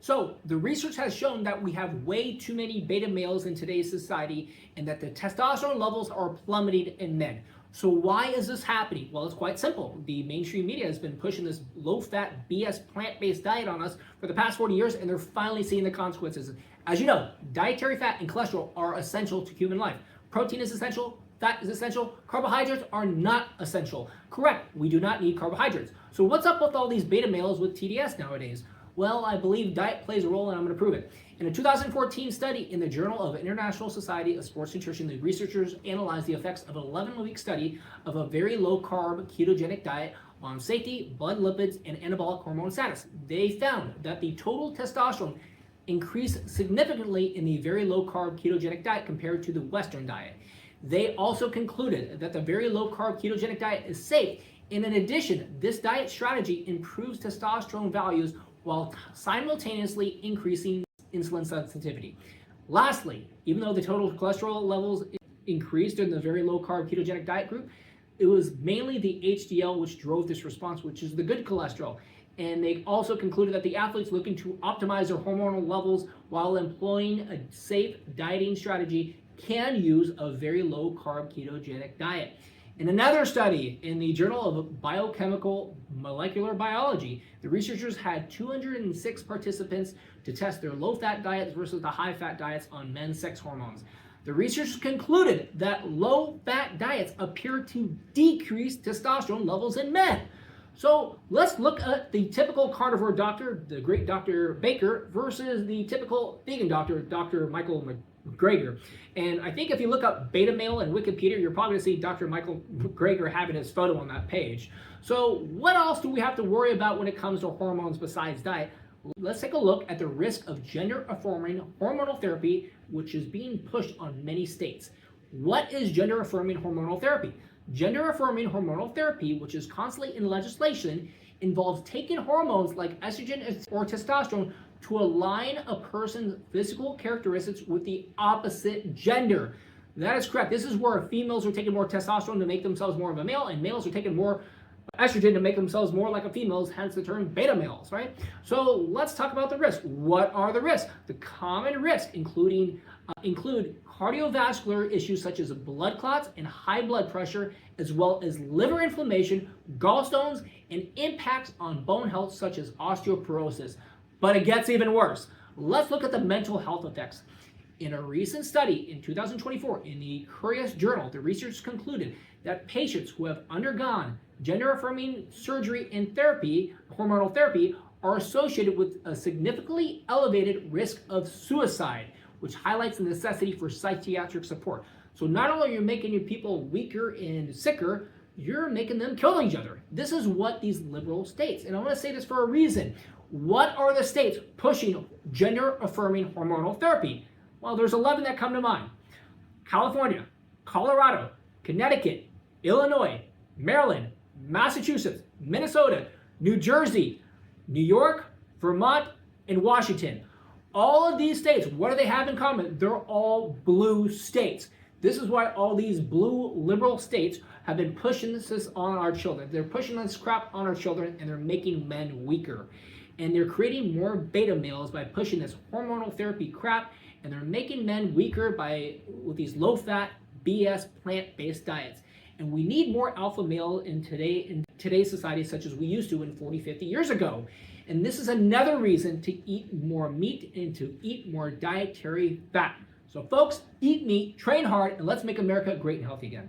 So the research has shown that we have way too many beta males in today's society and that the testosterone levels are plummeting in men. So why is this happening? Well, it's quite simple. The mainstream media has been pushing this low-fat BS plant-based diet on us for the past 40 years, and they're finally seeing the consequences. As you know, dietary fat and cholesterol are essential to human life. Protein is essential, fat is essential, carbohydrates are not essential. Correct, we do not need carbohydrates. So what's up with all these beta males with TDS nowadays? Well, I believe diet plays a role, and I'm going to prove it. In a 2014 study in the Journal of International Society of Sports Nutrition, the researchers analyzed the effects of an 11-week study of a very low-carb ketogenic diet on safety, blood lipids, and anabolic hormone status. They found that the total testosterone increased significantly in the very low-carb ketogenic diet compared to the Western diet. They also concluded that the very low-carb ketogenic diet is safe, and in addition, this diet strategy improves testosterone values while simultaneously increasing insulin sensitivity. Lastly, even though the total cholesterol levels increased in the very low-carb ketogenic diet group, it was mainly the HDL which drove this response, which is the good cholesterol. And they also concluded that the athletes looking to optimize their hormonal levels while employing a safe dieting strategy can use a very low-carb ketogenic diet. In another study in the Journal of Biochemical Molecular Biology, the researchers had 206 participants to test their low-fat diets versus the high-fat diets on men's sex hormones. The researchers concluded that low-fat diets appear to decrease testosterone levels in men. So let's look at the typical carnivore doctor, the great Dr. Baker, versus the typical vegan doctor, Dr. Michael McGregor. And I think if you look up beta male in Wikipedia, you're probably going to see Dr. Michael McGregor having his photo on that page. So what else do we have to worry about when it comes to hormones besides diet? Let's take a look at the risk of gender-affirming hormonal therapy, which is being pushed on many states. What is gender-affirming hormonal therapy? Gender-affirming hormonal therapy, which is constantly in legislation, involves taking hormones like estrogen or testosterone to align a person's physical characteristics with the opposite gender. That is correct. This is where females are taking more testosterone to make themselves more of a male, and males are taking more estrogen to make themselves more like a females, hence the term beta males, right? So let's talk about the risks. What are the risks? The common risks include cardiovascular issues such as blood clots and high blood pressure, as well as liver inflammation, gallstones, and impacts on bone health such as osteoporosis. But it gets even worse. Let's look at the mental health effects. In a recent study in 2024 in the Curious Journal, the researchers concluded that patients who have undergone gender-affirming surgery and therapy, hormonal therapy, are associated with a significantly elevated risk of suicide, which highlights the necessity for psychiatric support. So not only are you making your people weaker and sicker, you're making them kill each other. This is what these liberal states, and I want to say this for a reason. What are the states pushing gender-affirming hormonal therapy? Well, there's 11 that come to mind. California, Colorado, Connecticut, Illinois, Maryland, Massachusetts, Minnesota, New Jersey, New York, Vermont, and Washington. All of these states, what do they have in common? They're all blue states. This is why all these blue liberal states have been pushing this on our children. They're pushing this crap on our children, and they're making men weaker. And they're creating more beta males by pushing this hormonal therapy crap, and they're making men weaker with these low-fat BS plant-based diets. And we need more alpha male in today's society, such as we used to in 40, 50 years ago. And this is another reason to eat more meat and to eat more dietary fat. So folks, eat meat, train hard, and let's make America great and healthy again.